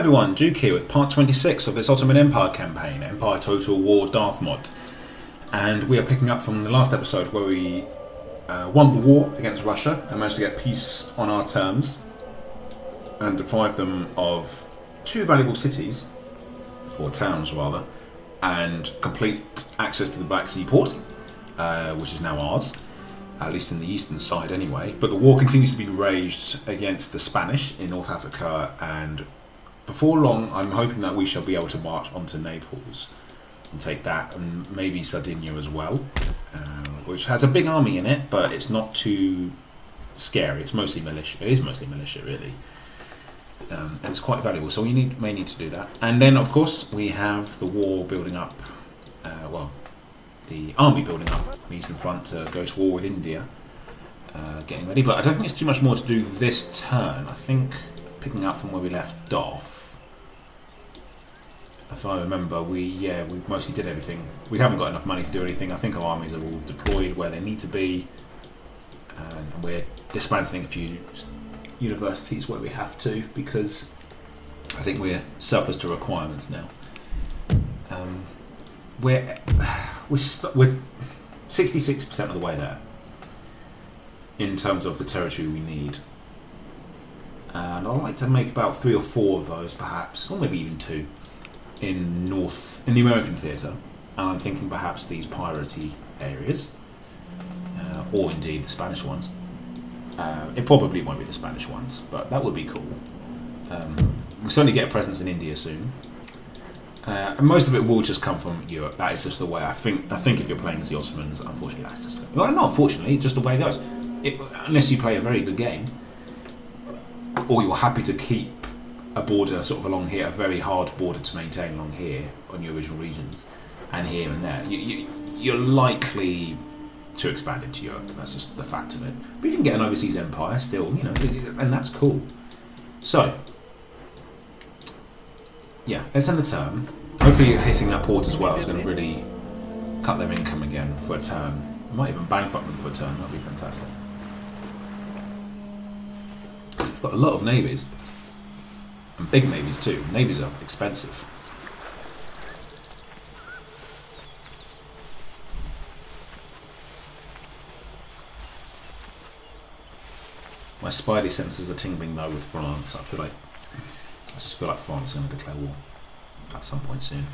everyone, Duke here with part 26 of this Ottoman Empire campaign, Empire Total War Darthmod. And we are picking up from the last episode where we won the war against Russia and managed to get peace on our terms and deprive them of two valuable cities, or towns rather, and complete access to the Black Sea port, which is now ours, at least in the eastern side anyway. But the war continues to be waged against the Spanish in North Africa, and before long I'm hoping that we shall be able to march onto Naples and take that, and maybe Sardinia as well, which has a big army in it, but it's not too scary. It's mostly militia. It is mostly militia, really. And it's quite valuable, so we may need to do that. And then, of course, we have the war building up, the army building up on the Eastern Front to go to war with India, getting ready. But I don't think it's too much more to do this turn. I think, picking up from where we left off, if I remember, we mostly did everything. We haven't got enough money to do anything. I think our armies are all deployed where they need to be, and we're dismantling a few universities where we have to, because I think we're surplus to requirements now. We're 66% of the way there in terms of the territory we need, and I'd like to make about 3 or 4 of those, perhaps, or maybe even 2, in the American theatre. And I'm thinking perhaps these piratey areas, or indeed the Spanish ones. It probably won't be the Spanish ones, but that would be cool. We'll certainly get a presence in India soon. And most of it will just come from Europe. That is just the way I think if you're playing as the Ottomans, unfortunately that's just... Well, not unfortunately, it's just the way it goes. Unless you play a very good game, or you're happy to keep a border sort of along here, a very hard border to maintain along here on your original regions, and here and there, you're likely to expand into Europe. That's just the fact of it. But you can get an overseas empire still, and that's cool. So, yeah, let's end the turn. Hopefully hitting that port as well is going to really cut their income again for a turn. I might even bankrupt them for a turn. That'd be fantastic. Because they've got a lot of navies. And big navies too. Navies are expensive. My spidey senses are tingling though with France. I just feel like France is going to declare war at some point soon.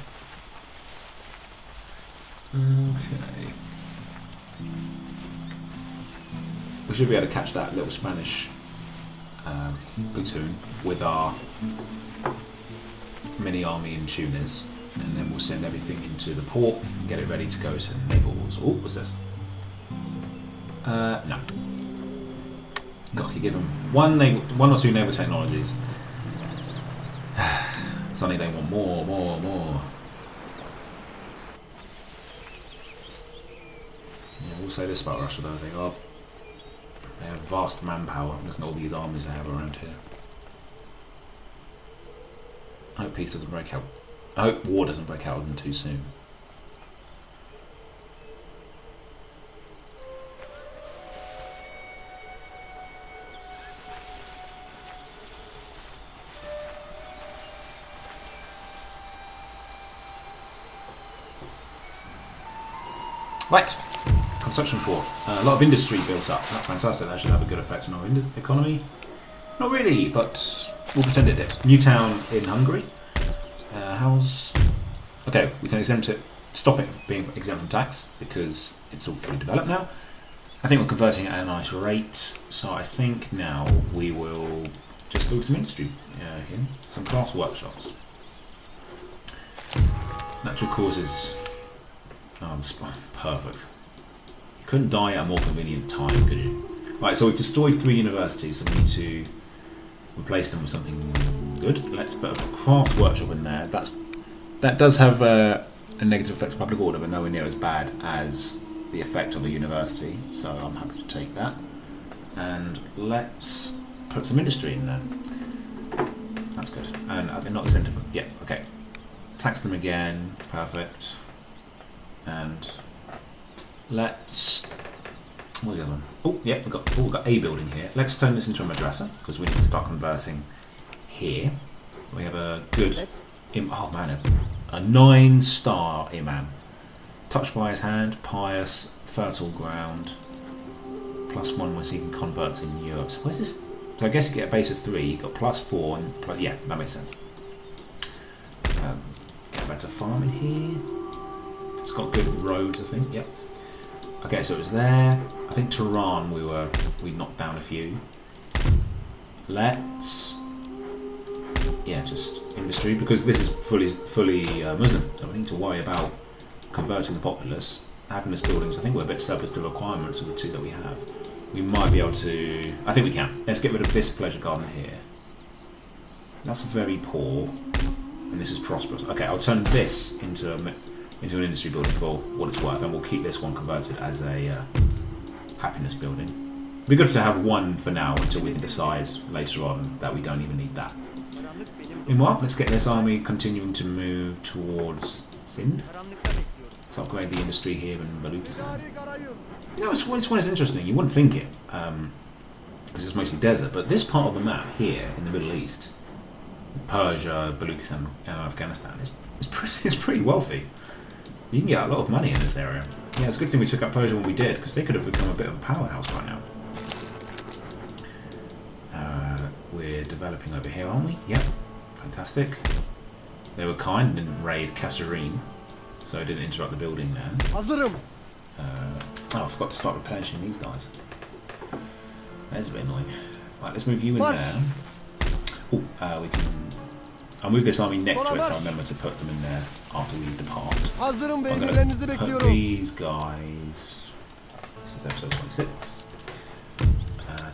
Okay. We should be able to catch that little Spanish platoon with our mini army in Tunis, and then we'll send everything into the port and get it ready to go to Naples. Oh, what's this? No. Got to give them one or two naval technologies. Suddenly they want more. Yeah, we'll say this about Russia though, they have vast manpower. Look at all these armies they have around here. I hope peace doesn't break out. I hope war doesn't break out with them too soon. Right, construction port. A lot of industry built up. That's fantastic. That should have a good effect on our economy. Not really, but we'll pretend it did. New town in Hungary. Okay, we can exempt it. Stop it being exempt from tax because it's all fully developed now. I think we're converting it at a nice rate. So I think now we will just build some industry here, some class workshops. Natural causes. Perfect. You couldn't die at a more convenient time, could you? Right, so we've destroyed 3 universities, so we need to replace them with something good. Let's put a craft workshop in there. That does have a negative effect on public order, but nowhere near as bad as the effect on the university, so I'm happy to take that. And let's put some industry in there. That's good. And they're not exempted from... Yeah, okay. Tax them again. Perfect. And let's... What the other one? Oh, yeah, we've got a building here. Let's turn this into a madrasa, because we need to start converting here. We have a good... oh man, a 9-star imam. Touched by his hand, pious, fertile ground. +1 when seeking converts in Europe. So where's this? So I guess you get a base of 3. You got +4 and yeah, that makes sense. Get better farming here. It's got good roads, I think. Yep. Okay, so it was there. I think Tehran we knocked down a few. Let's just industry, because this is fully Muslim, so we need to worry about converting the populace. Happiness buildings, I think we're a bit surplus to requirements of the 2 that we have. We might be able to... I think we can. Let's get rid of this pleasure garden here. That's very poor. And this is prosperous. Okay, I'll turn this into an industry building for what it's worth, and we'll keep this one converted as a happiness building. It'd be good to have one for now until we can decide later on that we don't even need that. Meanwhile, let's get this army continuing to move towards Sindh. Let's upgrade the industry here in Baluchistan. You know, it's interesting. You wouldn't think it, because it's mostly desert, but this part of the map here in the Middle East, Persia, Baluchistan, and Afghanistan, is pretty wealthy. You can get a lot of money in this area. Yeah, it's a good thing we took up Persia when we did, because they could have become a bit of a powerhouse right now. We're developing over here, aren't we? Yep. Fantastic. They were kind and didn't raid Kasserine, so I didn't interrupt the building there. I forgot to start replenishing these guys. That's a bit annoying. Right, let's move you in there. Oh, we can... I'll move this army next to it, so I remember to put them in there after we depart. I'm going to put these guys... This is episode 26.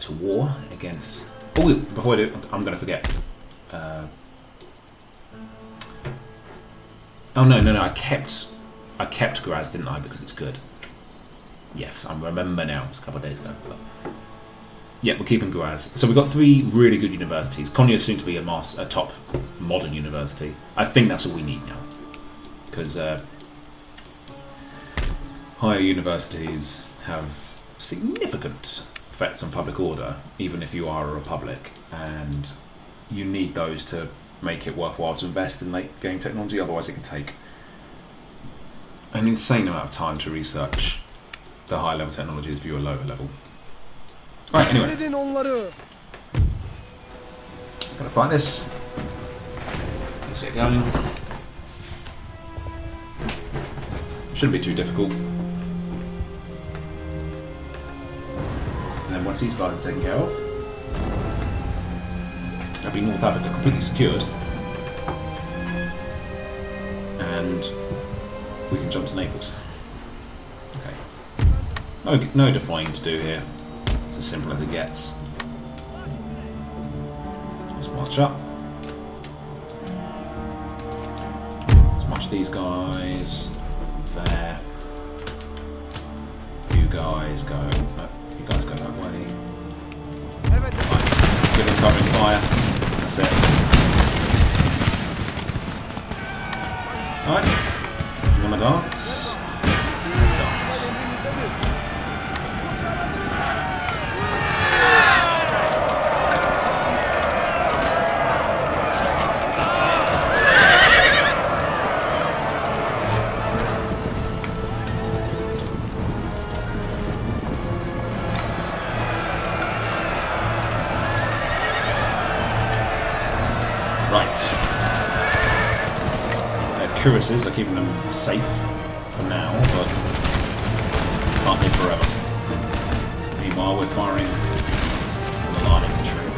To war against... Oh, before I do, I'm going to forget. Oh no! I kept Graz, didn't I? Because it's good. Yes, I remember now. It's a couple of days ago. But yeah, we're keeping Graz. So we've got 3 really good universities. Konya is soon to be a top modern university. I think that's all we need now, because higher universities have significant effects on public order, even if you are a republic, and you need those to make it worthwhile to invest in late game technology. Otherwise, it can take an insane amount of time to research the high level technologies if you're a lower level. Right, anyway, I'm gonna fight this. Let's get going. Shouldn't be too difficult. And then once these guys are taken care of, that'll be North Africa completely secured. And we can jump to Naples. Okay. No deploying to do here. It's as simple as it gets. Let's march up. Let's march these guys there. You guys go. No, you guys go that way. Right. Good incoming fire. That's it. Alright. If you want to dance, let's dance. Cuirasses are keeping them safe for now, but can't live forever. Meanwhile, we're firing on the line infantry.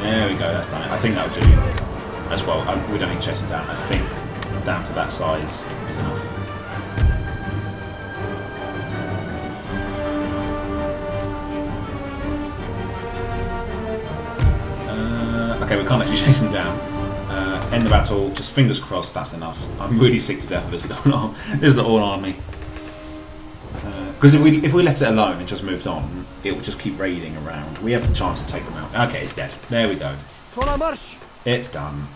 There we go, that's done it. I think that'll do as well. We don't need chasing down. I think down to that size is enough. Okay, we can't actually chase them down. End the battle, just fingers crossed that's enough. I'm really sick to death of this little army. Because if we left it alone and just moved on, it would just keep raiding around. We have the chance to take them out. Okay, it's dead. There we go. It's done.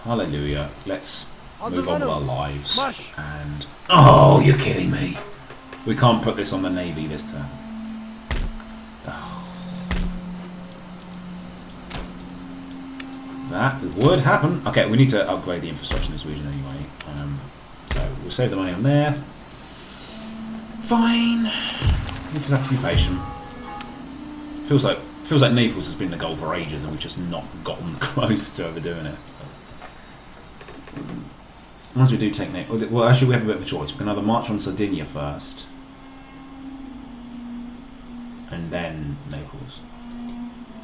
Hallelujah. Let's move on with our lives. And oh, you're kidding me. We can't put this on the navy this turn. That would happen. Okay, we need to upgrade the infrastructure in this region anyway. So we'll save the money on there. Fine. We just have to be patient. Feels like Naples has been the goal for ages, and we've just not gotten close to overdoing it. Once we do take Naples, well, actually, we have a bit of a choice. We can either march on Sardinia first, and then Naples.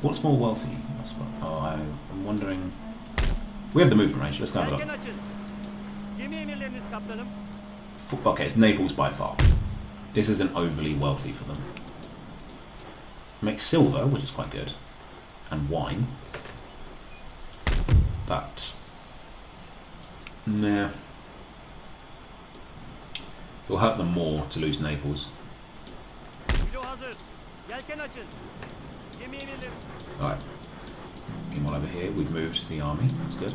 What's more wealthy? Oh, I'm wondering. We have the movement range. Let's go have a look. Okay, it's Naples by far. This isn't overly wealthy for them. Makes silver, which is quite good, and wine. But nah, it'll hurt them more to lose Naples. Alright. Meanwhile over here, we've moved the army. That's good.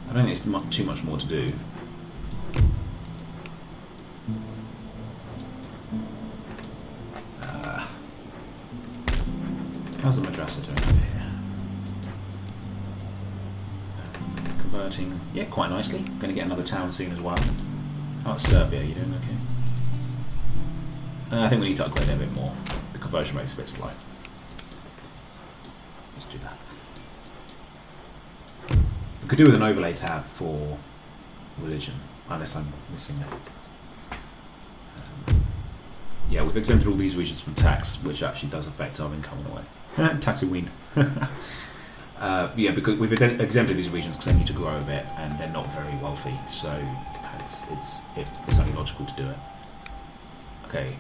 I don't think there's too much more to do. How's the madrasa doing over here? Converting, yeah, quite nicely. Going to get another town soon as well. How about Serbia? You doing okay? I think we need to upgrade it a bit more. The conversion rate's a bit slow. Let's do that. We could do with an overlay tab for religion, unless I'm missing it. Yeah, we've exempted all these regions from tax, which actually does affect our income in a way. Tatooine. Yeah, because we've exempted these regions because they need to grow a bit and they're not very wealthy, so it's only logical to do it. Okay,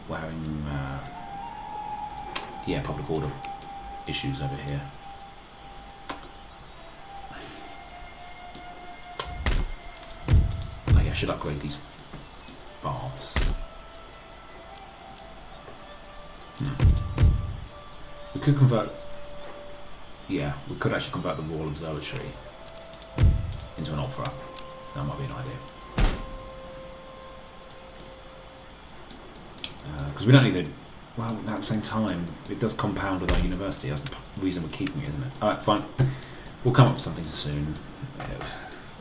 we're having yeah, public order issues over here. Oh yeah, I should upgrade these baths. We could convert. Yeah, we could actually convert the Royal Observatory into an opera. That might be an idea. Because we don't need the. Well, at the same time, it does compound with our university. That's the reason we're keeping it, isn't it? Alright, fine. We'll come up with something soon.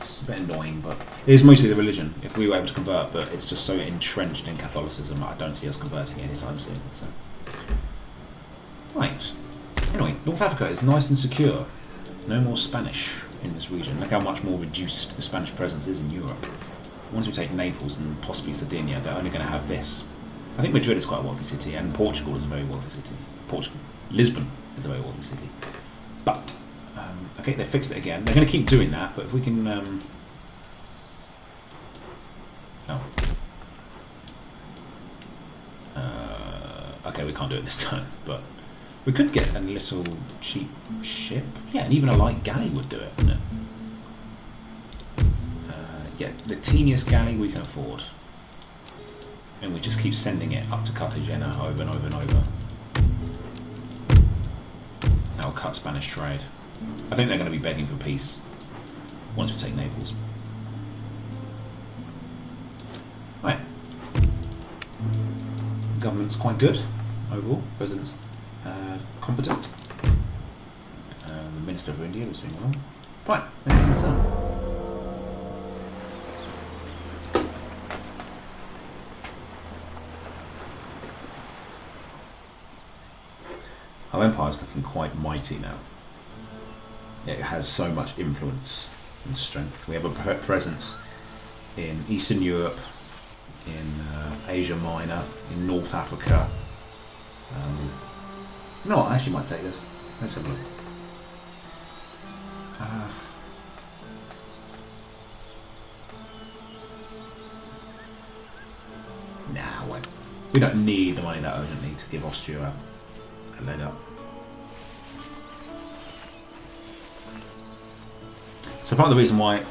It's a bit annoying, but it is mostly the religion. If we were able to convert, but it's just so entrenched in Catholicism, I don't see us converting anytime soon. So. Right. Anyway, North Africa is nice and secure. No more Spanish in this region. Look how much more reduced the Spanish presence is in Europe. Once we take Naples and possibly Sardinia, they're only going to have this. I think Madrid is quite a wealthy city, and Portugal is a very wealthy city. Lisbon is a very wealthy city. But, okay, they fixed it again. They're going to keep doing that, but if we can... okay, we can't do it this time, but... We could get a little cheap ship. Yeah, and even a light galley would do it, wouldn't it? Yeah, the teeniest galley we can afford. And we just keep sending it up to Cartagena over and over and over. That'll cut Spanish trade. I think they're going to be begging for peace once we take Naples. Right. Government's quite good overall. President's competent. The Minister for India was doing well. Right, let's see what's done. Our empire's looking quite mighty now. It has so much influence and strength. We have a presence in Eastern Europe, in Asia Minor, in North Africa. You know what, I actually might take this. Let's have a look. Nah, wait. We don't need the money that urgently to give Austria a leg up. So part of the reason why,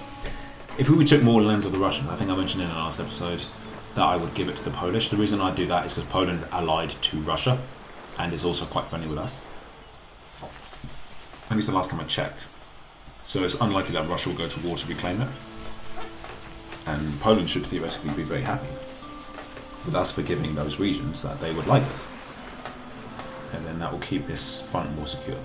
if we took more lands of the Russians, I think I mentioned in the last episode that I would give it to the Polish. The reason I do that is because Poland is allied to Russia and is also quite friendly with us. At least the last time I checked. So it's unlikely that Russia will go to war to reclaim it. And Poland should theoretically be very happy with us for giving those regions that they would like us. And then that will keep this front more secure.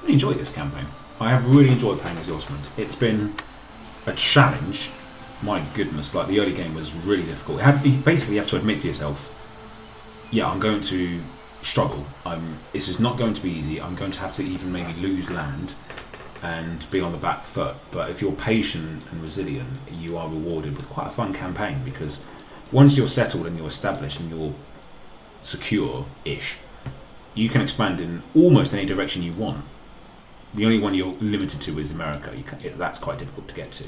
really enjoyed this campaign. I have really enjoyed playing as the Ottomans. It's been a challenge. My goodness, like the early game was really difficult. It had to be, basically you have to admit to yourself, yeah, I'm going to struggle. This is not going to be easy. I'm going to have to even maybe lose land and be on the back foot. But if you're patient and resilient, you are rewarded with quite a fun campaign, because once you're settled and you're established and you're secure-ish, you can expand in almost any direction you want. The only one you're limited to is America. That's quite difficult to get to.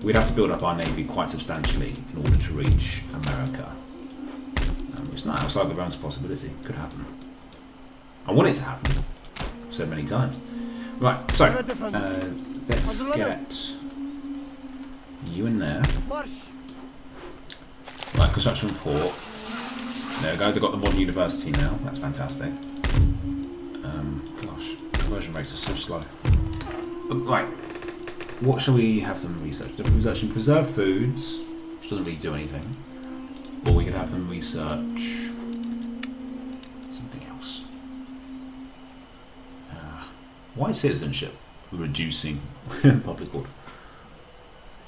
We'd have to build up our navy quite substantially in order to reach America. It's not outside the realms of possibility. It could happen. I want it to happen. I've said many times. Right, so let's get you in there. Right, construction report. There we go. They've got the modern university now. That's fantastic. Gosh, conversion rates are so slow. Right, what shall we have them research? Research and preserve foods, which doesn't really do anything. Or we could have them research something else. Why is citizenship reducing public order?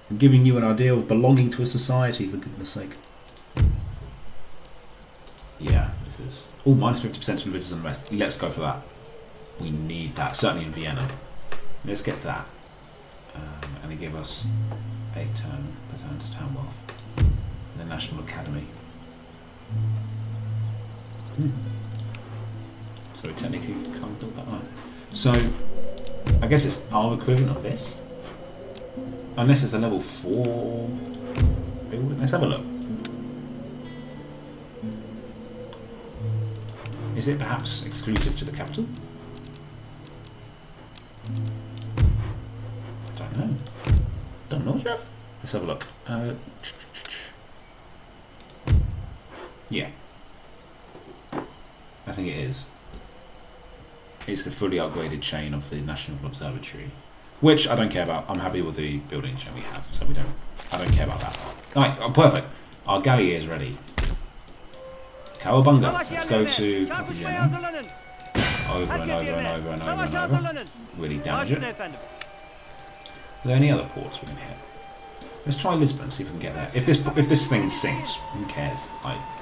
I'm giving you an idea of belonging to a society, for goodness sake. Yeah, this is... Oh, minus 50% from religious unrest. Let's go for that. We need that, certainly in Vienna. Let's get that. And they give us 8 turn to town wealth. The National Academy. So we technically can't build that up. So, I guess it's our equivalent of this. Unless it's a level 4 building. Let's have a look. Is it perhaps exclusive to the capital? Don't know. Don't know, Jeff. Let's have a look. Yeah. I think it is. It's the fully upgraded chain of the National Observatory, which I don't care about. I'm happy with the building chain we have, so I don't care about that. Right, oh, perfect. Our galley is ready. Cowabunga. Let's go to Cartagena. Over and over and over and over and over. Really damage it. Are there any other ports we can hit? Let's try Lisbon, see if we can get there. If this thing sinks, who cares?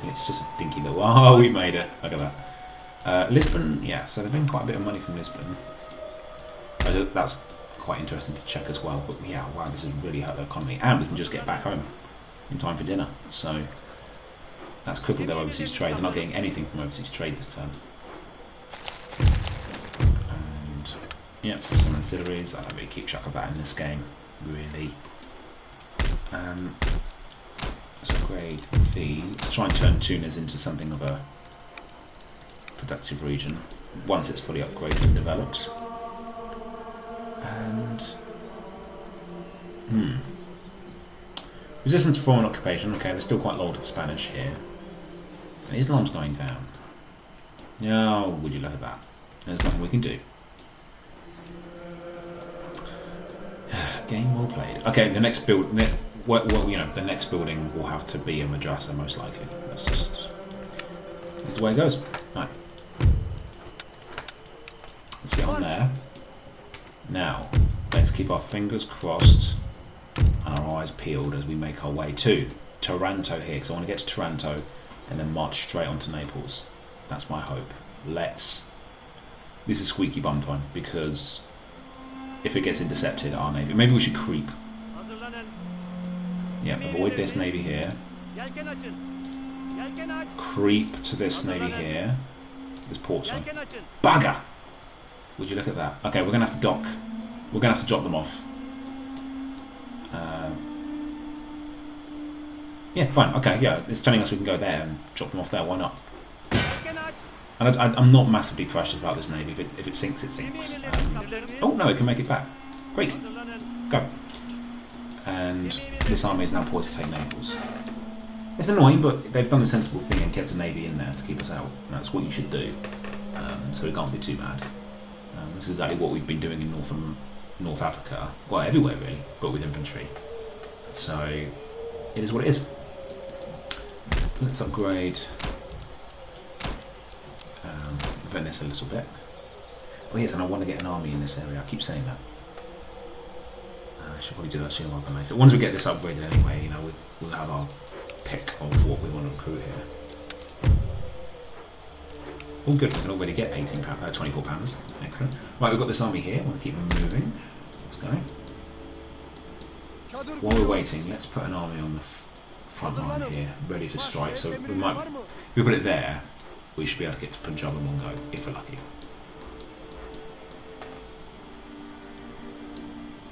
It's just a dinky little... Oh, we made it. Look at that. Lisbon, yeah, so they're getting quite a bit of money from Lisbon. That's quite interesting to check as well. But yeah, wow, this has really hurt the economy. And we can just get back home in time for dinner. So that's crippled their overseas trade. They're not getting anything from overseas trade this term. And yeah, so some ancillaries. I don't really keep track of that in this game, really. Let's upgrade these. Let's try and turn Tunis into something of a productive region once it's fully upgraded and developed. And resistance to foreign occupation. Okay, they're still quite loyal to the Spanish here. And Islam's going down. Oh, would you look at that? There's nothing we can do. Game well played. Okay, the next build. The next building will have to be a madrasa, most likely. That's the way it goes. Right. Let's get on there. Now, let's keep our fingers crossed and our eyes peeled as we make our way to Taranto here, because I want to get to Taranto and then march straight on to Naples. That's my hope. This is squeaky bum time, because if it gets intercepted, our navy... Maybe we should creep. Yeah, avoid this navy here. Creep to this navy here. This port zone. Bugger! Would you look at that? Okay, we're going to have to dock. We're going to have to drop them off. Yeah, fine. Okay, yeah, it's telling us we can go there and drop them off there. Why not? And I'm not massively precious about this navy. If it sinks, it sinks. Oh, no, it can make it back. Great. Go. And this army is now poised to take Naples. It's annoying, but they've done a sensible thing and kept a navy in there to keep us out. That's what you should do. So it can't be too bad. This is exactly what we've been doing in North Africa. Well, everywhere really, but with infantry. So it is what it is. Let's upgrade Venice a little bit. Oh yes, and I want to get an army in this area. I keep saying that. I should probably do that sooner rather than later. Once we get this upgraded anyway, you know, we'll have our pick of what we want to recruit here. All good, we can already get 24 pounders. Excellent. Right, we've got this army here. We'll keep moving. Let's go. While we're waiting, let's put an army on the front line here, ready to strike. So we might, if we put it there, we should be able to get to Punjab in one go, if we're lucky.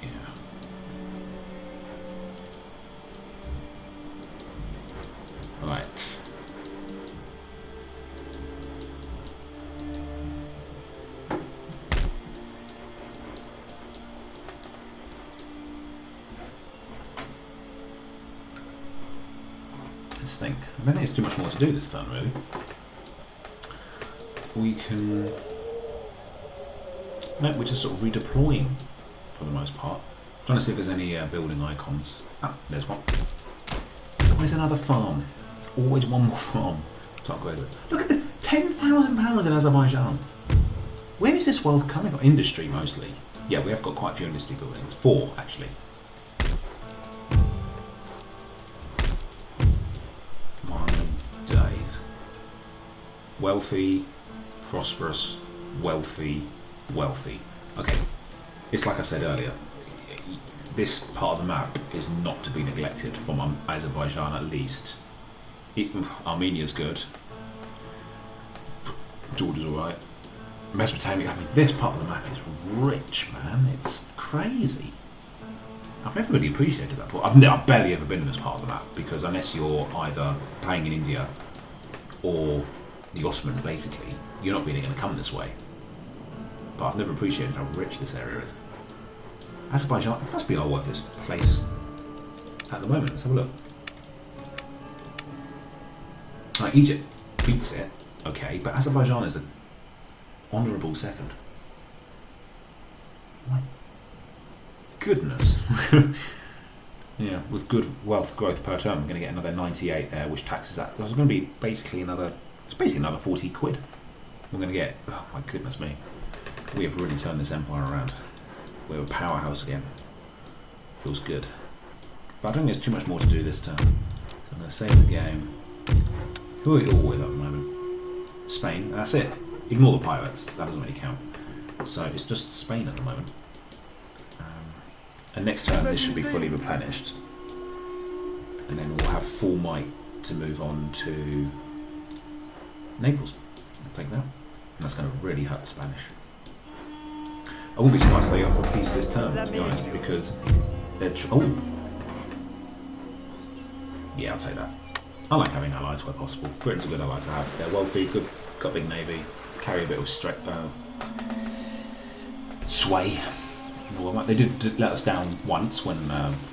Yeah. Right. Let's think. I don't think there's too much more to do this turn, really. We can... No, we're just sort of redeploying for the most part. Trying to see if there's any building icons. Ah, there's one. There's always another farm. There's always one more farm to upgrade with. Look at this! £10,000 in Azerbaijan! Where is this wealth coming from? Industry, mostly. Yeah, we have got quite a few industry buildings. 4, actually. Wealthy, prosperous, wealthy, wealthy. Okay, it's like I said earlier, this part of the map is not to be neglected from Azerbaijan at least. Armenia's good. Georgia's alright. Mesopotamia, I mean, this part of the map is rich, man. It's crazy. I've never really appreciated that part. I've barely ever been in this part of the map because unless you're either playing in India or the Ottomans, basically, you're not really going to come this way. But I've never appreciated how rich this area is. Azerbaijan, it must be our worthiest place at the moment. Let's have a look. Right, Egypt beats it, okay, but Azerbaijan is an honourable second. My goodness. Yeah, with good wealth growth per term, I'm going to get another 98 there, which taxes that. There's going to be basically another... It's basically another 40 quid. We're going to get... Oh my goodness me. We have really turned this empire around. We're a powerhouse again. Feels good. But I don't think there's too much more to do this turn. So I'm going to save the game. Who are we all with at the moment? Spain. That's it. Ignore the pirates. That doesn't really count. So it's just Spain at the moment. And next turn this should be fully replenished. And then we'll have full might to move on to Naples. I'll take that. And that's going to really hurt the Spanish. I wouldn't be surprised if they offer peace this turn, to be honest, because they're... Oh! Yeah, I'll take that. I like having allies where possible. Britain's a good ally to have. They're wealthy, good, got a big navy, carry a bit of sway. Well, they did let us down once when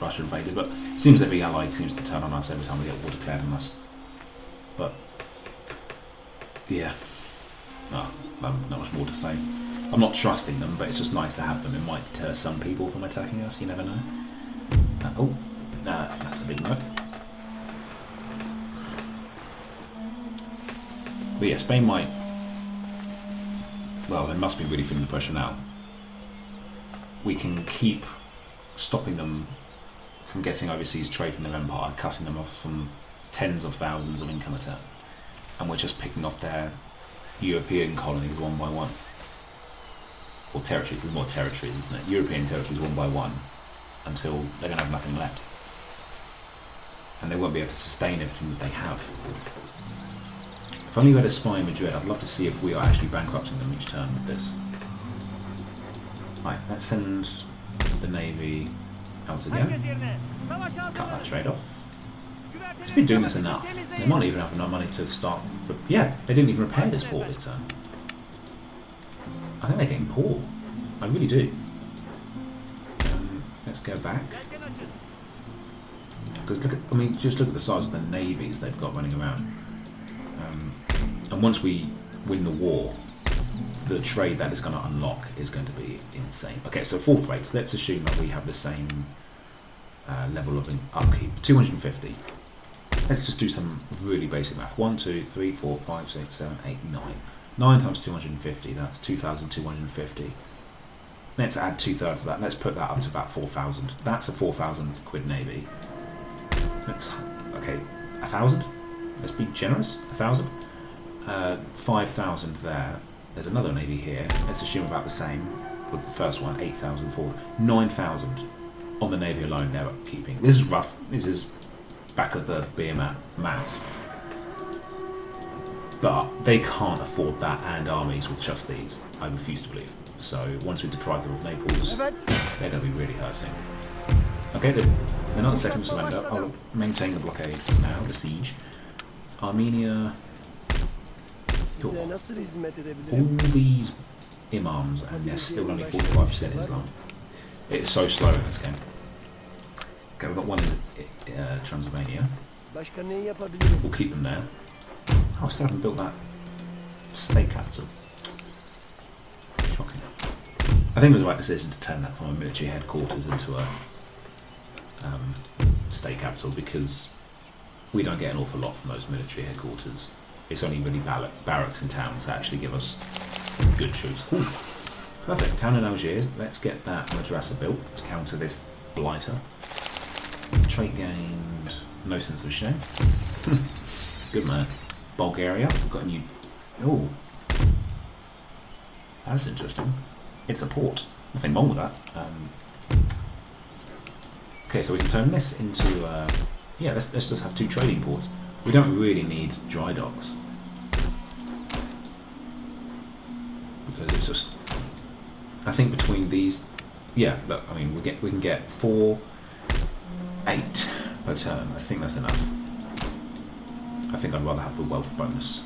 Russia invaded, but it seems every ally seems to turn on us every time we get war declared on us. But, yeah. Oh, not much more to say. I'm not trusting them, but it's just nice to have them. It might deter some people from attacking us, you never know. That's a big note. But yeah, Spain might... Well, they must be really feeling the pressure now. We can keep stopping them from getting overseas trade from their empire, cutting them off from tens of thousands of income a turn. And we're just picking off their European colonies one by one. Or territories, there's more territories, isn't it? European territories one by one until they're going to have nothing left. And they won't be able to sustain everything that they have. If only we had a spy in Madrid, I'd love to see if we are actually bankrupting them each turn with this. Right, let's send the navy out again. Cut that trade off. It's been doing this enough. They might even have enough money to start. But yeah, they didn't even repair this port this turn. I think they're getting poor. I really do. Let's go back. Because look at, I mean, just look at the size of the navies they've got running around. And once we win the war, the trade that is going to unlock is going to be insane. Okay, so fourth rate. Let's assume that we have the same level of upkeep. 250. Let's just do some really basic math. 1, 2, 3, 4, 5, 6, 7, 8, 9. 9 times 250, that's 2,250. Let's add 2/3 of that. Let's put that up to about 4,000. That's a 4,000 quid navy. Okay, 1,000? Let's be generous. 1,000? 5,000 there. There's another navy here. Let's assume about the same with the first one. 8,000, 9,000 on the navy alone they're keeping. This is rough. This is back of the beer maths. But they can't afford that and armies with just these. I refuse to believe. So once we deprive them of Naples, they're going to be really hurting. Okay, they're not the second surrender. I'll maintain the blockade for now, the siege. Armenia. Cool. All these imams, and they're still only 45% Islam. It's so slow in this game. Okay, we've got one in Transylvania. We'll keep them there. Oh, I still haven't built that state capital. Shocking. I think it was the right decision to turn that from a military headquarters into a state capital, because we don't get an awful lot from those military headquarters. It's only really barracks in towns that actually give us good troops. Ooh, perfect. Town in Algiers. Let's get that madrasa built to counter this blighter. Trait gained. No sense of shame. Good man. Bulgaria. We've got a new... Oh. That's interesting. It's a port. Nothing wrong with that. Okay, so we can turn this into... yeah, let's just have 2 trading ports. We don't really need dry docks. Because it's just... I think between these... Yeah, look, I mean, we can get 4, 8 per turn. I think that's enough. I think I'd rather have the wealth bonus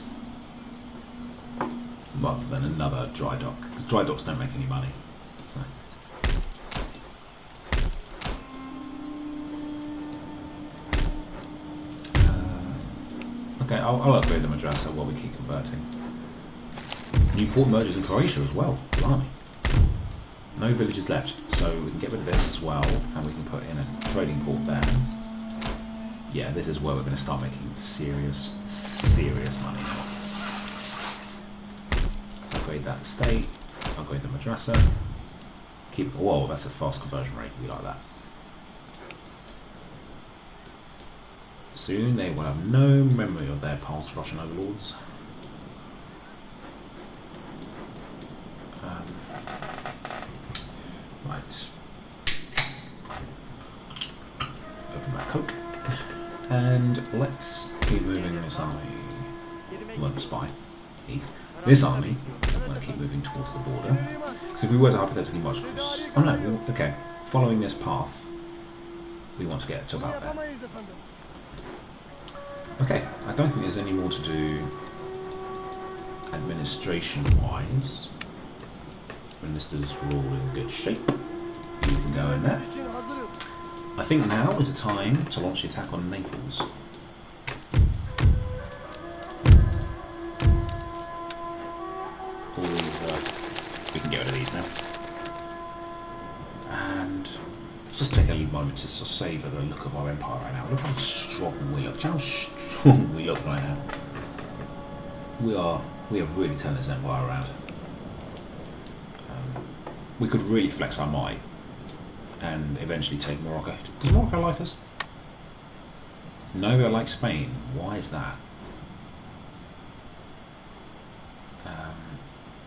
rather than another dry dock, because dry docks don't make any money. So. Okay, I'll upgrade the madrasa while we keep converting. New port mergers in Croatia as well. Blimey. No villages left, so we can get rid of this as well, and we can put in a trading port there. Yeah, this is where we're going to start making serious money now. Let's upgrade that state, upgrade the madrasa. Whoa, that's a fast conversion rate, we like that. Soon they will have no memory of their past Russian overlords. Right. Open that Coke. And let's keep moving this army. Won't spy. This army, I'm going to keep moving towards the border. Because if we were to hypothetically march across... Oh no, okay. Following this path, we want to get to about there. Okay, I don't think there's any more to do administration-wise. Ministers are all in good shape. You can go in there. I think now is the time to launch the attack on Naples. All these, we can get rid of these now. And let's just take a moment to savour the look of our empire right now. Look how strong we look. How strong we look right now. We have really turned this empire around. We could really flex our might and eventually take Morocco. Does Morocco like us? No, they like Spain. Why is that?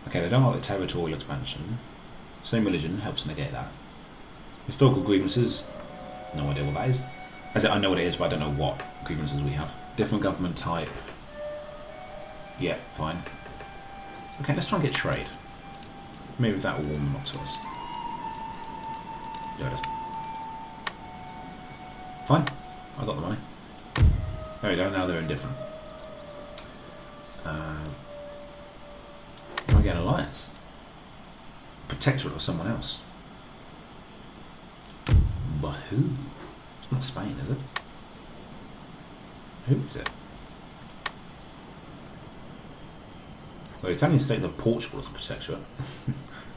Okay, they don't like the territorial expansion. Same religion helps negate that. Historical grievances, no idea what that is. I know what it is, but I don't know what grievances we have. Different government type. Yeah, fine. Okay, let's try and get trade. Maybe that will warm them up to us. There it is. Fine. I got the money. There we go, now they're indifferent. Try and get an alliance. Protectorate of someone else. But who? It's not Spain, is it? Who is it? Well, the Italian states of Portugal as a protectorate,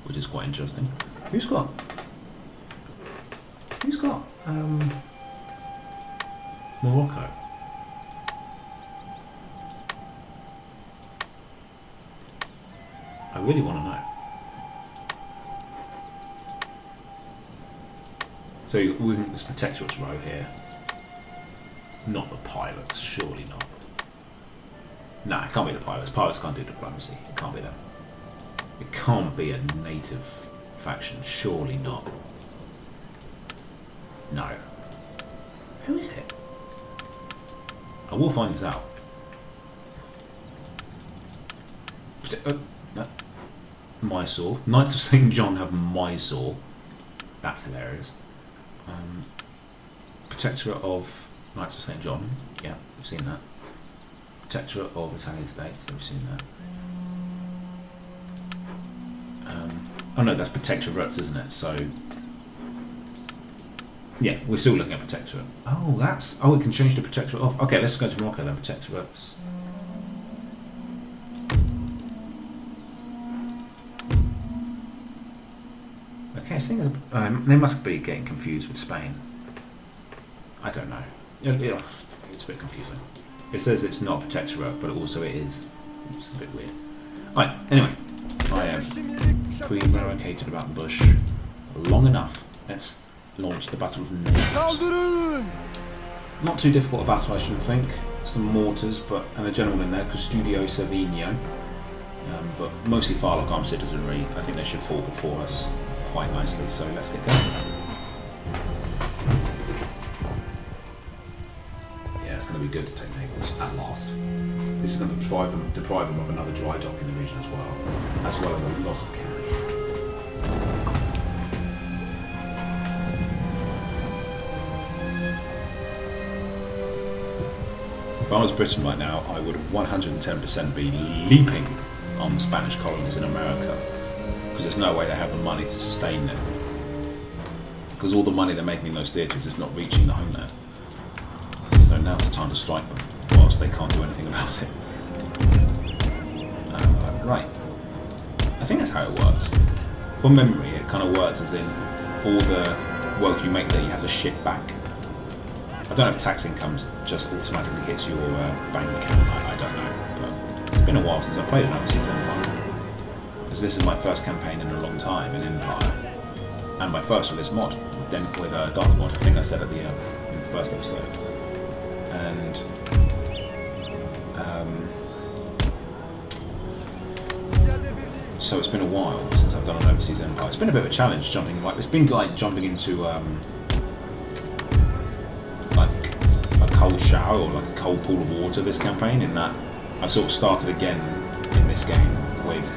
which is quite interesting. Who's got Morocco? I really want to know. So it's Protectorate's row here. Not the pirates, surely not. Nah, it can't be the pirates. Pirates can't do diplomacy. It can't be them. It can't be a native faction. Surely not. No. Who is it? I will find this out. Mysore. Knights of St. John have Mysore. That's hilarious. Protectorate of Knights of St. John. Yeah, we've seen that. Protectorate of Italian States. We've seen that. Oh no, that's Protectorates, isn't it? So yeah, we're still looking at Protectorate. Oh, that's... Oh, we can change the Protectorate off. Okay, let's go to Morocco then. Protectorates. Okay, I think they must be getting confused with Spain. I don't know. It's a bit confusing. It says it's not Protectorate, but also it is. It's a bit weird. Right, anyway. I have prevaricated about the bush long enough. Let's launch the Battle of Naples. Not too difficult a battle, I shouldn't think. Some mortars, and a general in there, Custodio Savigno. But mostly Farlock armed citizenry. I think they should fall before us quite nicely, so let's get going. Yeah, it's going to be good to take Naples at last. This is going to deprive them of another dry dock in the region as well as a lot of cash. If I was Britain right now, I would 110% be leaping on the Spanish colonies in America, because there's no way they have the money to sustain them. Because all the money they're making in those theatres is not reaching the homeland. So now's the time to strike them, whilst they can't do anything about it. Right. I think that's how it works. From memory, it kind of works as in all the wealth you make there, you have to ship back. I don't know if tax income just automatically hits your bank account. I don't know. But it's been a while since I've played an overseas empire. Because this is my first campaign in a long time in Empire. And my first with this mod, with Darthmod. I think I said at in the first episode. And so it's been a while since I've done an overseas empire. It's been a bit of a challenge jumping. It's been like jumping into like a cold shower or like a cold pool of water. This campaign, in that I sort of started again in this game with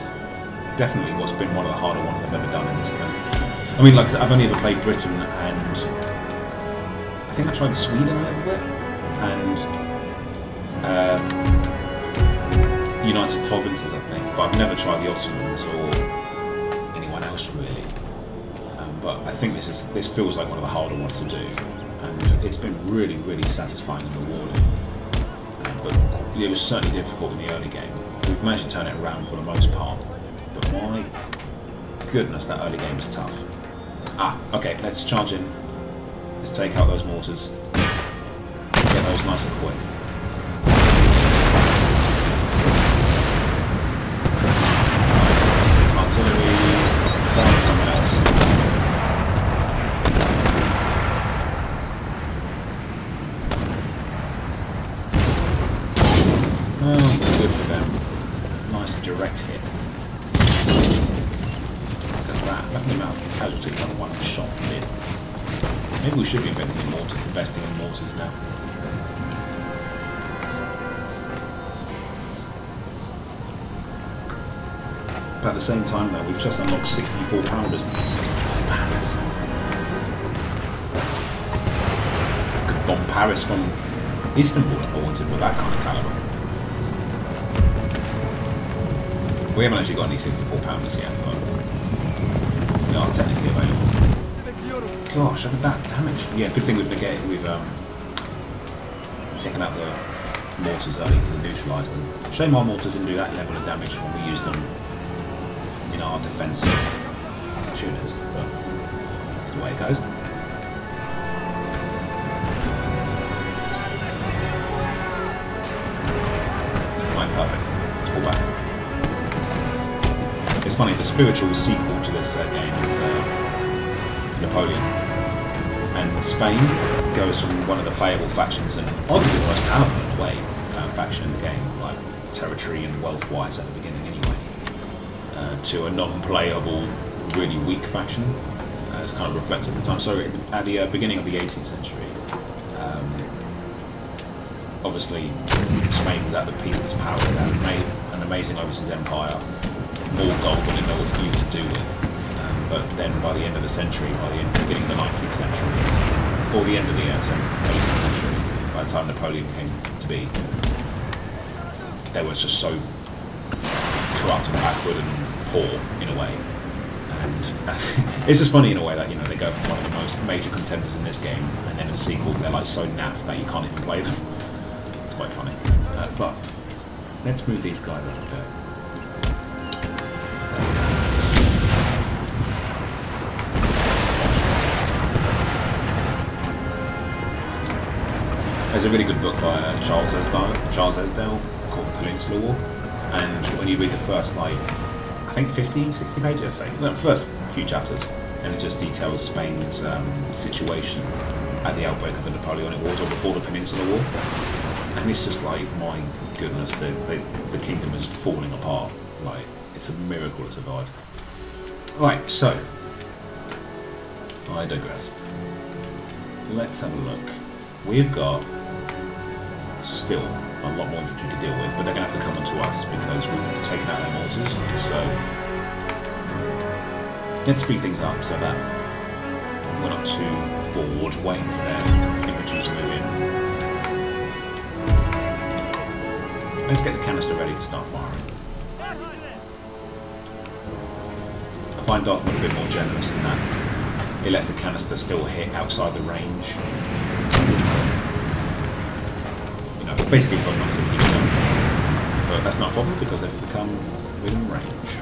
definitely what's been one of the harder ones I've ever done in this game. I mean, like I said, I've only ever played Britain, and I think I tried Sweden a little bit, and United Provinces, I think, but I've never tried the Ottomans or anyone else really. But I think this feels like one of the harder ones to do, and it's been really, really satisfying and rewarding. But it was certainly difficult in the early game. We've managed to turn it around for the most part, but my goodness, that early game was tough. Okay, let's charge in. Let's take out those mortars. Get those nice and quick. Artillery, find someone else. Oh, good for them. Nice direct hit. Look at the amount of casualties on one shot did. Maybe we should be investing in mortars now. But at the same time though, we've just unlocked 64 pounders. 64 pounders. I could bomb Paris from Istanbul if I wanted with that kind of caliber. We haven't actually got any 64 pounders yet, but they are technically available. Gosh, look at that damage. Yeah, good thing we've taken out the mortars early to neutralise them. Shame our mortars didn't do that level of damage when we used them in our defensive tuners, but that's the way it goes. Right, perfect. Let's pull back. It's funny, the spiritual sequel to this game is Napoleon. And Spain goes from one of the playable factions and arguably the most powerful in a way faction in the game, like territory and wealth-wise at the beginning anyway, to a non-playable, really weak faction. It's kind of reflected at the time. So at the beginning of the 18th century, obviously Spain was at the peak of its power. It had made an amazing overseas empire, more gold than it knew what to do with. But then by the end of the century, by the beginning of the 19th century, or the end of the 18th century, by the time Napoleon came to be, they were just so corrupt and backward and poor in a way. And it's just funny in a way that, you know, they go from one of the most major contenders in this game, and then in the sequel they're like so naff that you can't even play them. It's quite funny. But let's move these guys up a bit. There's a really good book by Charles Esdale called The Peninsular War, and when you read the first, like, I think 50, 60 pages, let's say, the first few chapters, and it just details Spain's situation at the outbreak of the Napoleonic Wars, or before the Peninsular War, and it's just like, my goodness, the kingdom is falling apart. Like, it's a miracle it survived. Right, so I digress. Let's have a look. We've got still a lot more infantry to deal with, but they're going to have to come onto us because we've taken out their mortars. So let's speed things up so that we're not too bored waiting for their infantry to move in. Let's get the canister ready to start firing. I find Darthmod a bit more generous in that it lets the canister still hit outside the range. You know, basically for as long as it keeps going. But that's not a problem because they've become within range.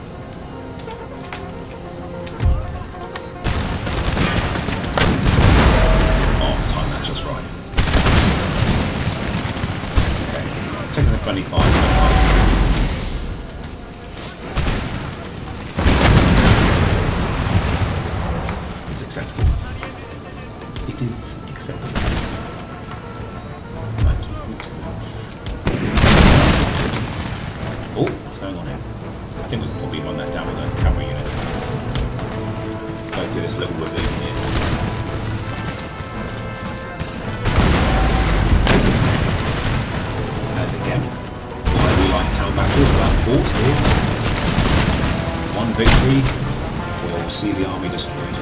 Oh, time that just right. Okay, taking a friendly fire. It's acceptable. It is acceptable. Right. Oh, what's going on here? I think we can probably run that down with a cavalry unit. Let's go through this little ravine here. And again, why we like town battles without fort is one victory will see the army destroyed.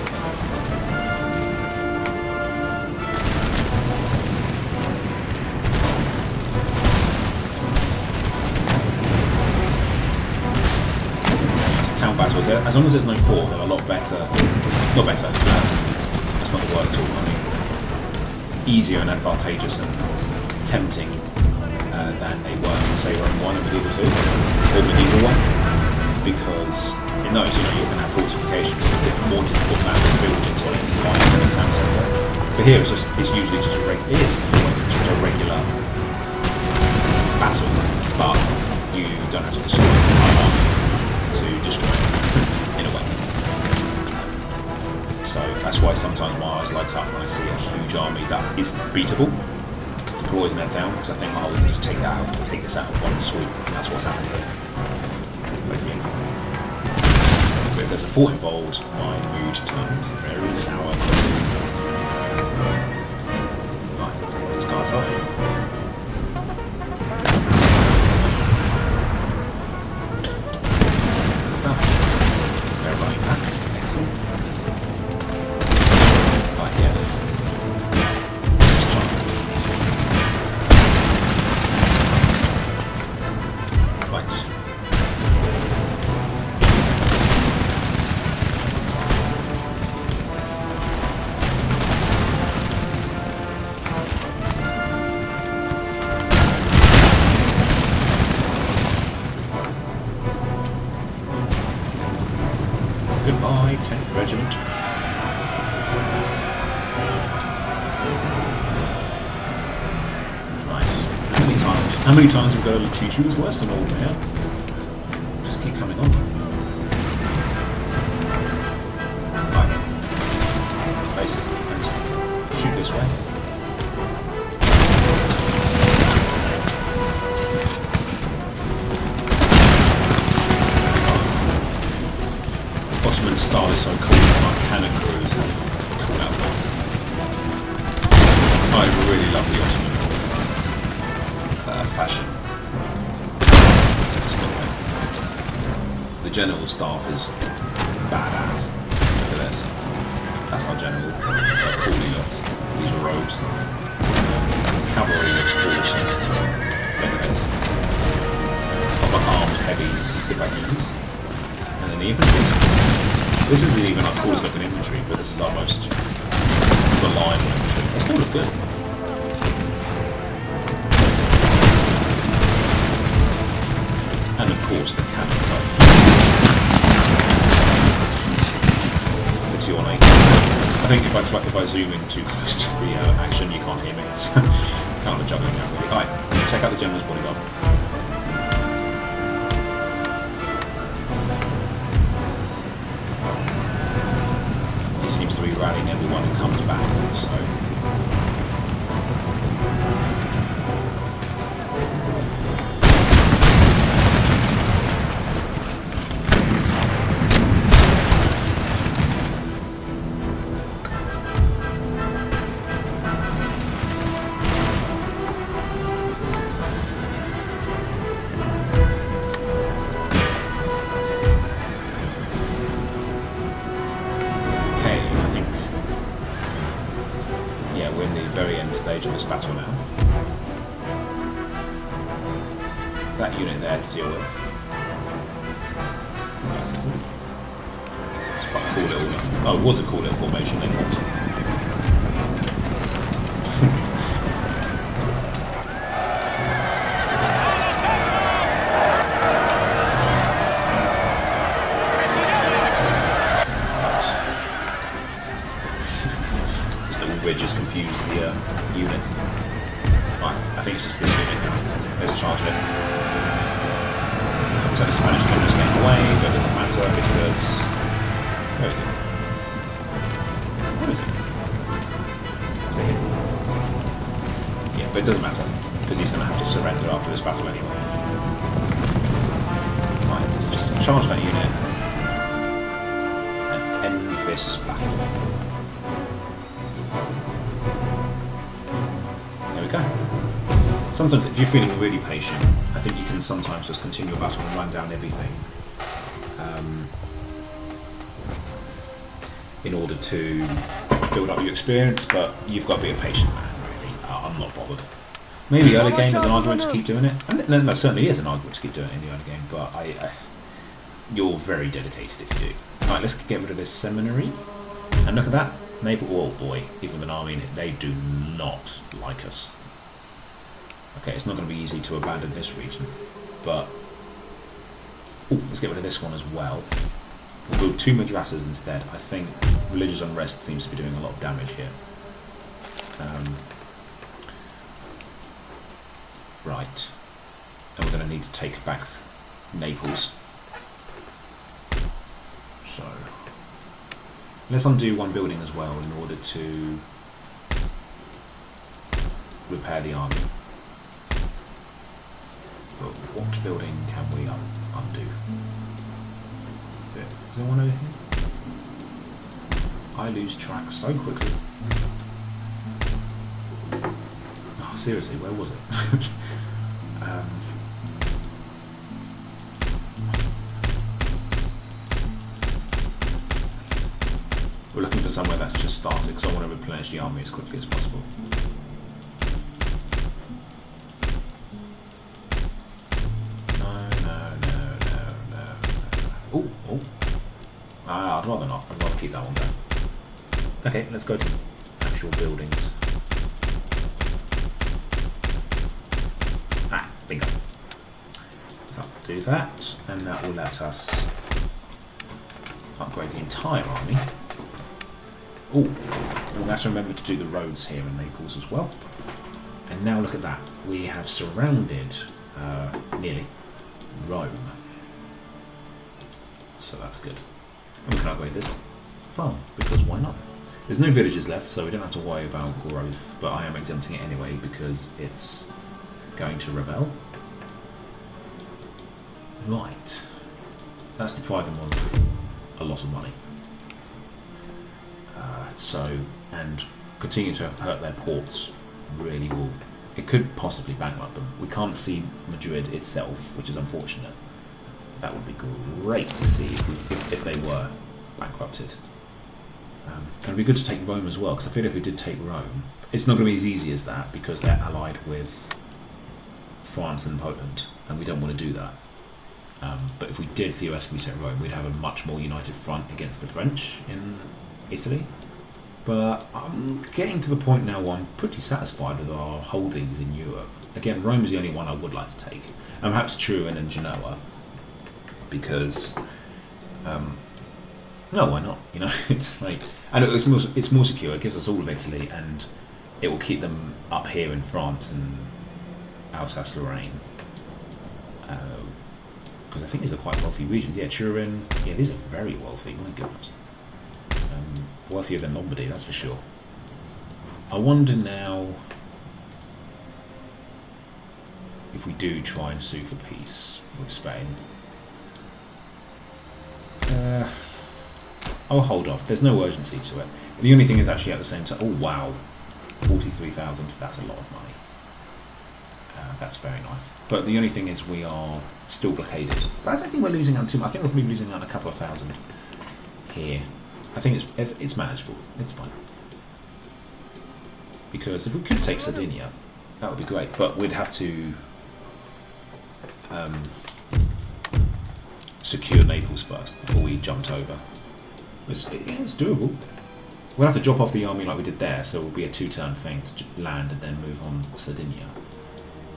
Battles. As long as there's no fort, they're a lot better. Not better. That's not the word at all. I mean, easier and advantageous and tempting than they were in, say, Rome 1 and Medieval 2 or Medieval 1, because in those, you know, you're going to have fortifications with more difficult buildings on it to find in the town centre. But here, it's usually just a regular battle, but you don't have to destroy the entire army to destroy it, in a way. So that's why sometimes my eyes light up when I see a huge army that is beatable deployed in their town, because I think, oh, we can just take this out in one swoop, and that's what's happened here. But if there's a fort involved, my mood turns very sour. Right, let's get these guys off. Goodbye, 10th Regiment. Right. How many times have we got to teach you this lesson, old man? Just keep coming on. Ottoman style is so cool. My cannon crews have cool outfits. I really love the Ottoman fashion. Let's go there. The general staff is badass. Look at this. That's our general. How cool he looks. These robes. Cavalry looks awesome. Look at this. Proper armed, heavy civilians. And then the infantry. This isn't even our coolest looking infantry, but this is our most reliable infantry. They still look good. And of course the cannons are the 218. I think if I zoom in too close to the action, you can't hear me. So it's kind of a juggling act really. Alright, check out the general's bodyguard. He seems to be rallying everyone who comes back, so stage of this battle now. That unit there to deal with. It's quite a cool little... Oh, it was a cool little formation they formed. This little ridge has confused the unit. Right, I think it's just this unit now. Let's charge it. Looks like the Spanish unit is getting away, but it doesn't matter because... Where is it? Where is it? Is it him? Yeah, but it doesn't matter, because he's going to have to surrender after this battle anyway. Right, let's just charge that unit and end this battle. Go. Sometimes if you're feeling really patient, I think you can sometimes just continue a battle and run down everything in order to build up your experience, but you've got to be a patient man, really. I'm not bothered. Maybe early game there's an argument to keep doing it, and there certainly is an argument to keep doing it in the early game, but you're very dedicated if you do. Alright, let's get rid of this seminary, and look at that. Naples, oh boy, even with an army in it, they do not like us. Okay, it's not going to be easy to abandon this region, but... Ooh, let's get rid of this one as well. We'll build 2 madrasas instead. I think religious unrest seems to be doing a lot of damage here. Right. And we're going to need to take back Naples. So... Let's undo one building as well in order to repair the army. But what building can we undo? Is there one over here? I lose track so quickly. Oh, seriously, where was it? We're looking for somewhere that's just started because I want to replenish the army as quickly as possible. I'd rather not. I'd rather keep that one there. Okay, let's go to actual buildings. Bingo. So do that, and that will let us upgrade the entire army. Oh, we'll have to remember to do the roads here in Naples as well. And now look at that. We have surrounded, nearly, Rome. So that's good. And we can upgrade this farm, because why not? There's no villages left, so we don't have to worry about growth, but I am exempting it anyway because it's going to rebel. Right. That's deprived them of a lot of money. And continue to hurt their ports really will... It could possibly bankrupt them. We can't see Madrid itself, which is unfortunate. That would be great to see if they were bankrupted. And it'd be good to take Rome as well, because I feel if we did take Rome, it's not going to be as easy as that, because they're allied with France and Poland, and we don't want to do that. But if we did theoretically set Rome, we'd have a much more united front against the French in Italy. But I'm getting to the point now where I'm pretty satisfied with our holdings in Europe. Again, Rome is the only one I would like to take. And perhaps Turin and Genoa, because... no, why not? You know, it's like... And it's more secure, it gives us all of Italy, and it will keep them up here in France and Alsace-Lorraine. Because I think these are quite wealthy regions. Yeah, Turin, yeah, these are very wealthy, my goodness. Wealthier than Lombardy, that's for sure. I wonder now if we do try and sue for peace with Spain. I'll hold off. There's no urgency to it. The only thing is actually at the same time... Oh, wow. 43,000, that's a lot of money. That's very nice. But the only thing is we are still blockaded. But I don't think we're losing out too much. I think we're probably losing out a couple of thousand here. I think it's manageable. It's fine. Because if we could take Sardinia, that would be great. But we'd have to secure Naples first before we jumped over. It's doable. We'll have to drop off the army like we did there, so it will be a 2-turn thing to land and then move on Sardinia.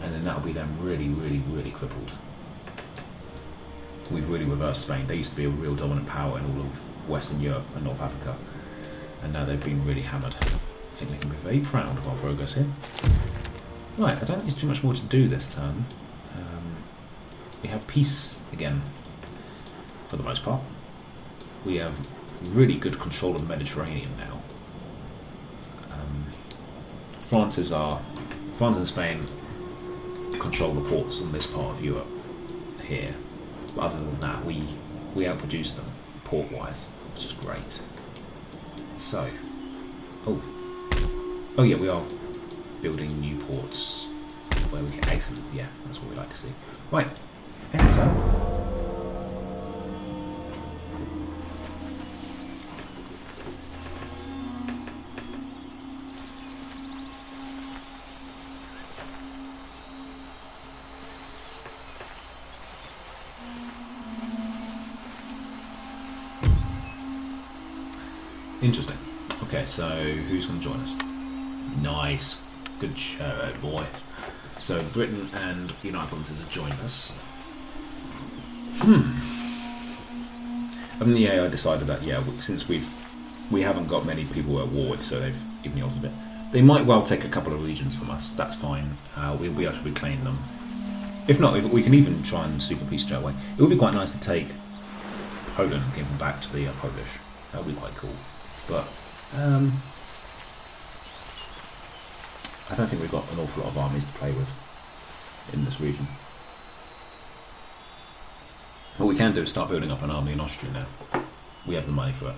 And then that'll be them really, really, really crippled. We've really reversed Spain. They used to be a real dominant power in all of Western Europe and North Africa, and now they've been really hammered. I think we can be very proud of our progress here. Right, I don't think there's too much more to do this turn. We have peace again, for the most part. We have really good control of the Mediterranean now. France and Spain control the ports on this part of Europe here. But other than that, we outproduce them port-wise, which is great. So, oh yeah, we are building new ports where we can. Excellent, yeah, that's what we like to see. Right, enter. Interesting. Okay, so who's going to join us? Nice. Good show, boy. So Britain and United Provinces have joined us. And the AI decided that, yeah, since we haven't got many people we're at war with, so they've given the odds a bit. They might well take a couple of regions from us. That's fine. We'll be able to reclaim them. If not, we can even try and sue for peace straight away. It would be quite nice to take Poland and give them back to the Polish. That would be quite cool. But I don't think we've got an awful lot of armies to play with in this region. What we can do is start building up an army in Austria now. We have the money for it.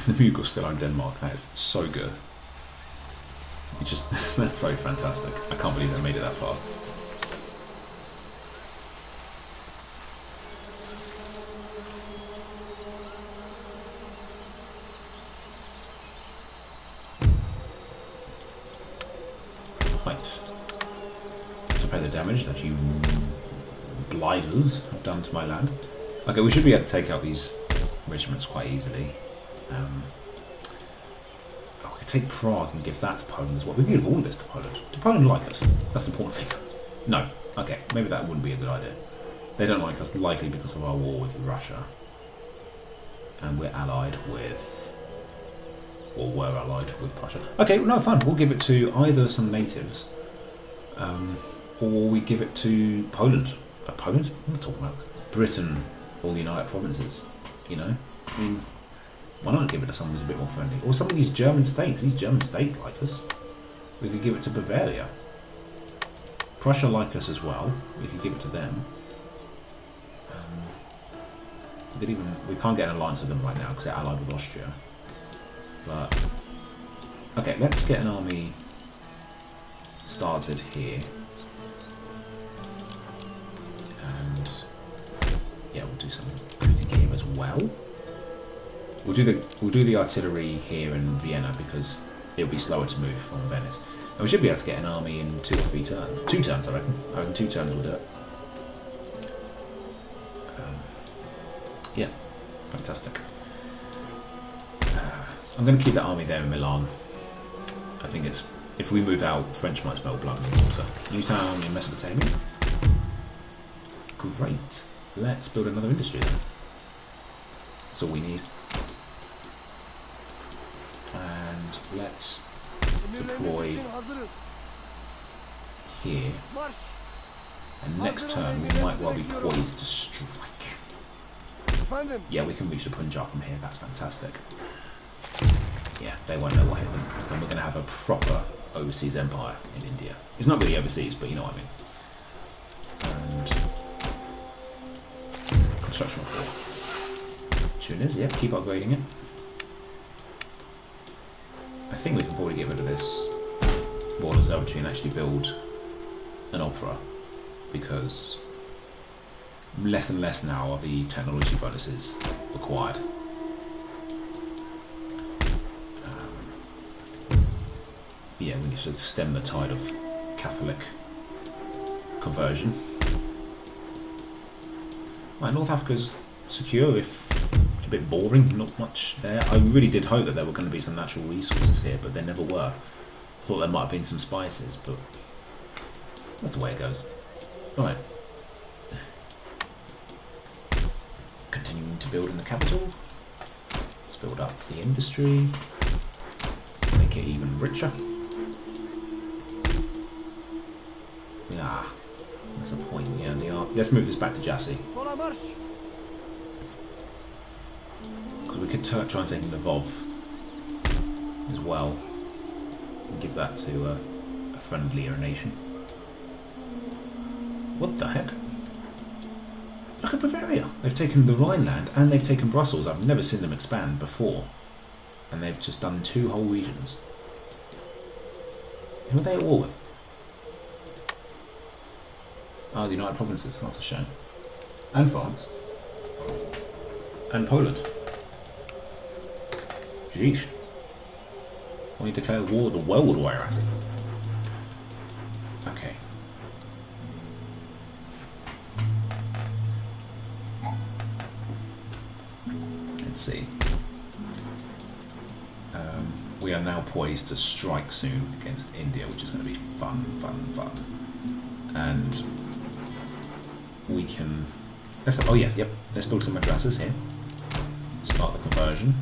The Mughals still own Denmark. That is so good. It's just that's so fantastic. I can't believe they made it that far. Right. To pay the damage that you blighters have done to my land. Okay, we should be able to take out these regiments quite easily. We could take Prague and give that to Poland as well. We could give all of this to Poland. Do Poland like us? That's the important thing. No. Okay, maybe that wouldn't be a good idea. They don't like us, likely because of our war with Russia. And we're allied with... or were allied with Prussia. Okay, no, fine. We'll give it to either some natives, or we give it to Poland. Poland? What am I talking about? Britain or the United Provinces. You know? I mean, why not give it to someone who's a bit more friendly? Or some of these German states. These German states like us. We could give it to Bavaria. Prussia like us as well. We could give it to them. We can't get an alliance with them right now because they're allied with Austria. But okay, let's get an army started here, and yeah, we'll do some recruiting here as well. We'll do the artillery here in Vienna because it'll be slower to move from Venice. And we should be able to get an army in 2 or 3 turns. 2 turns, I reckon. I reckon 2 turns will do it. Yeah, fantastic. I'm going to keep that army there in Milan. I think it's, if we move out, French might smell blood in the water. New town in Mesopotamia. Great. Let's build another industry then. That's all we need. And let's deploy here. And next turn we might well be poised to strike. Yeah, we can reach the Punjab from here. That's fantastic. Yeah, they won't know what hit them. And we're going to have a proper overseas empire in India. It's not really overseas, but you know what I mean. And construction report. Tunis, yep, keep upgrading it. I think we can probably get rid of this Royal Observatory and actually build an opera, because less and less now are the technology bonuses required. Yeah, we need to stem the tide of Catholic conversion. Right, North Africa's secure, if a bit boring, not much there. I really did hope that there were going to be some natural resources here, but there never were. I thought there might have been some spices, but that's the way it goes. Right. Continuing to build in the capital. Let's build up the industry. Make it even richer. Yeah, that's a point. Yeah, let's move this back to Jassy. Because we could try and take Lvov as well. And give that to a friendlier nation. What the heck? Look at Bavaria! They've taken the Rhineland and they've taken Brussels. I've never seen them expand before. And they've just done 2 whole regions. Who are they at war with? Oh, the United Provinces. That's a shame. And France. And Poland. Jeez. Why you declare war the world while you're at it? Okay. Let's see. We are now poised to strike soon against India, which is going to be fun. And we can... oh yes, yep. Let's build some madrasas here. Start the conversion.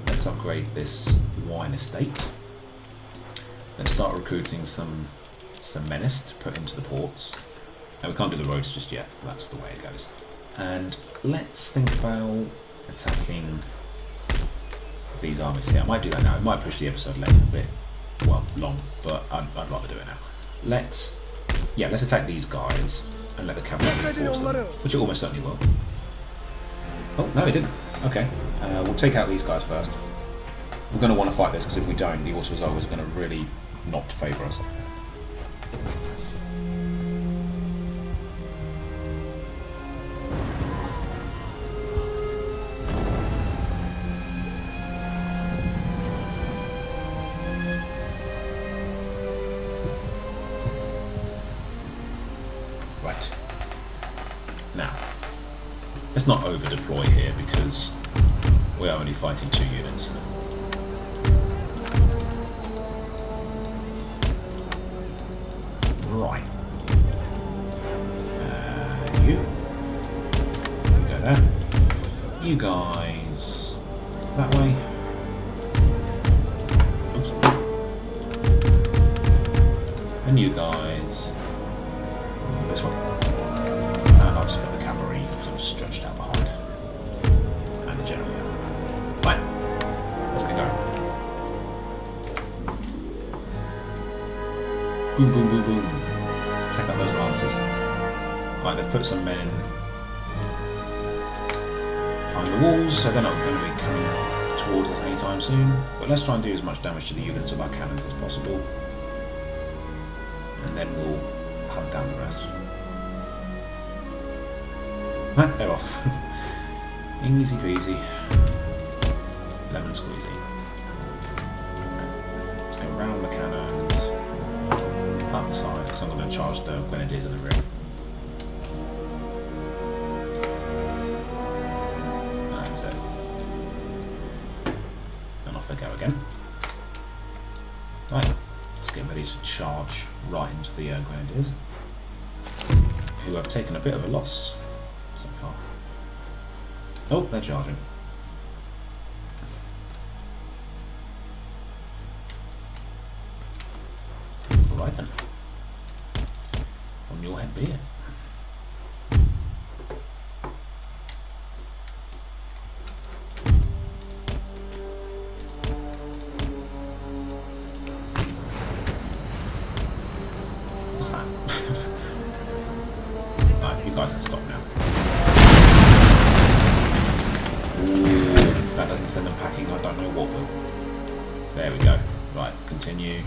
Let's upgrade this wine estate. Let's start recruiting some menace to put into the ports. Now we can't do the roads just yet, but that's the way it goes. And let's think about attacking these armies here. I might do that now. It might push the episode length a bit, well, long, but I'd rather do it now. Let's attack these guys and let the cavalry reinforce them, which it almost certainly will. Oh, no, it didn't. Okay, we'll take out these guys first. We're going to want to fight this, because if we don't, the Austrians are going to really not favour us. Right. Now, let's not over-deploy here, because we are only fighting 2 units. Right. You go there. You guys that way. Oops. And you guys this one. And I'll just put the cavalry sort of stretched out behind. And the general there. Right. Let's get going. Boom, boom, boom, boom. Take out those lancers. Right, they've put some men in behind the walls, so they're not going to be coming towards us anytime soon. But let's try and do as much damage to the units of our cannons as possible, and then we'll hunt down the rest. They're off. Easy peasy. Lemon squeezy. Let's go round the cannons, up the side, because I'm going to charge the grenadiers in the rear. That's it. And off they go again. Right, let's get ready to charge right into the grenadiers, who have taken a bit of a loss so far. Oh, they're charging. Alright then. On your head be it. What's that? Right, you guys can stop now. Ooh, if that doesn't send them packing, I don't know what will. There we go. Right, continue.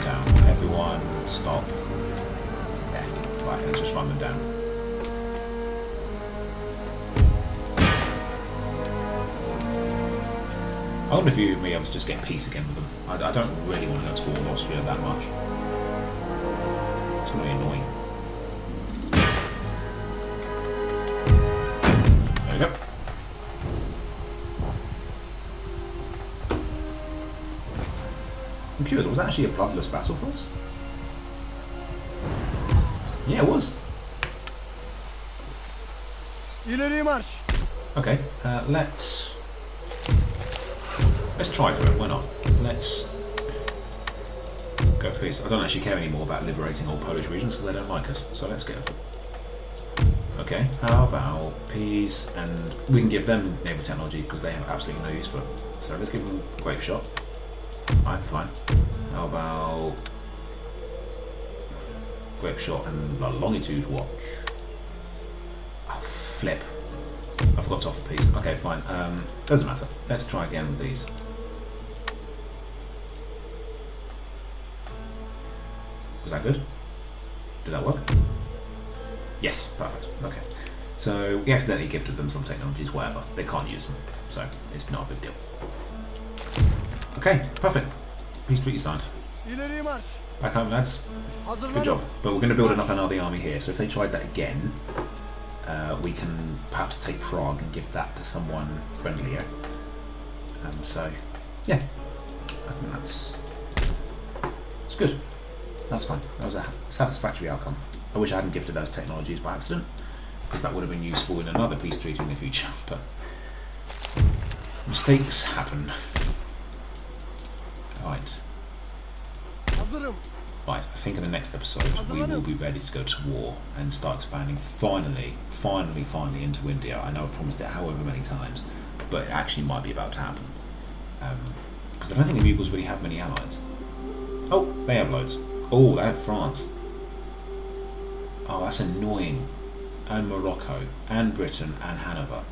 Down. Everyone, stop. There. Right, and just run them down. I wonder if you and me able to just get peace again with them. I don't really want to go to war with Austria that much. It's going to be annoying. There we go. I'm curious, was that actually a bloodless battle for us? Yeah, it was. Okay, let's try for it, why not? Let's go for peace. I don't actually care anymore about liberating all Polish regions because they don't like us, so let's go for it. Okay, how about peace, and we can give them naval technology because they have absolutely no use for it. So let's give them a grape shot. Alright, fine. How about grape shot and the longitude watch? Oh, flip. I forgot to offer peace. Okay, fine. Doesn't matter. Let's try again with these. Was that good? Did that work? Yes, perfect. Okay. So we accidentally gifted them some technologies, whatever. They can't use them, so it's not a big deal. Okay, perfect. Peace treaty signed. Back home, lads. Good job. But we're going to build up another army here, so if they tried that again, we can perhaps take Prague and give that to someone friendlier. So, yeah. I think it's good. That's fine. That was a satisfactory outcome. I wish I hadn't gifted those technologies by accident, because that would have been useful in another peace treaty in the future, but mistakes happen. Right. Right, I think in the next episode we will be ready to go to war and start expanding finally into India. I know I've promised it however many times, but it actually might be about to happen. Because I don't think the Mughals really have many allies. Oh, they have loads. Oh, they have France. Oh, that's annoying. And Morocco, and Britain, and Hanover.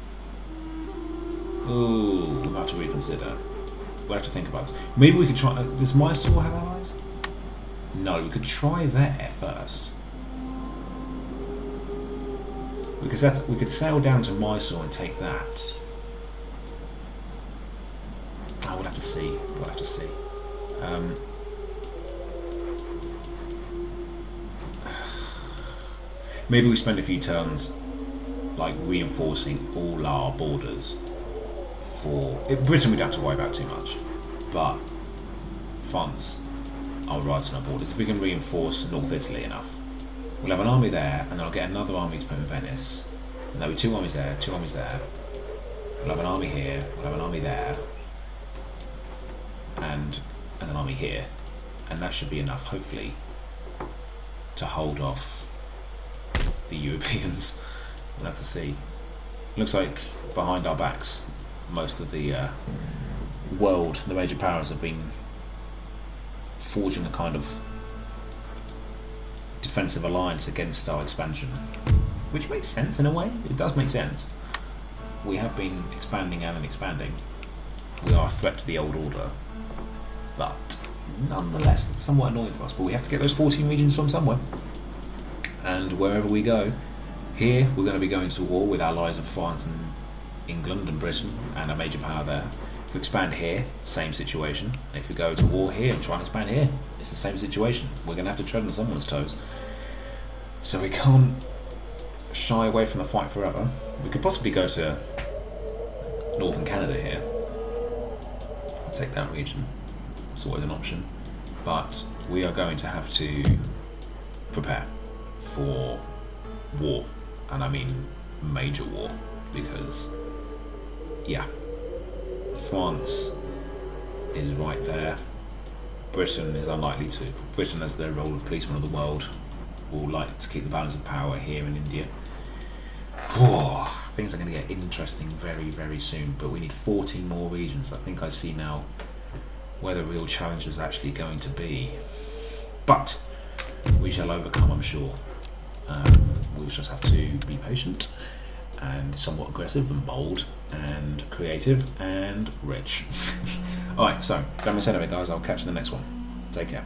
Ooh, we'll have to reconsider. We'll have to think about this. Maybe we could try... Does Mysore have allies? No, we could try there first. We could sail down to Mysore and take that. Oh, we'll have to see. We'll have to see. Maybe we spend a few turns like reinforcing all our borders. For Britain we'd have to worry about too much, but France are right on our borders. If we can reinforce North Italy enough, we'll have an army there, and then I'll get another army to put in Venice, and there'll be 2 armies there, 2 armies there. We'll have an army here, we'll have an army there, and an army here, and that should be enough, hopefully, to hold off the Europeans. We'll have to see. Looks like behind our backs, most of the world, the major powers, have been forging a kind of defensive alliance against our expansion, which makes sense in a way. It does make sense. we have been expanding and expanding. We are a threat to the old order, but nonetheless, it's somewhat annoying for us. But we have to get those 14 regions from somewhere, and wherever we go, here we're going to be going to war with allies of France and England and Britain, and a major power there. If we expand here, same situation. If we go to war here and try and expand here, it's the same situation. We're going to have to tread on someone's toes. So we can't shy away from the fight forever. We could possibly go to northern Canada here. Take that region. It's always an option. But we are going to have to prepare for war. And I mean major war. Because, yeah, France is right there. Britain is unlikely to. Britain, as their role of policeman of the world, will like to keep the balance of power here in India. Things are going to get interesting very, very soon, but we need 14 more regions. I think I see now where the real challenge is actually going to be. But we shall overcome, I'm sure. We'll just have to be patient and somewhat aggressive and bold and creative and rich. Alright, so, don't miss out, guys. I'll catch you in the next one. Take care.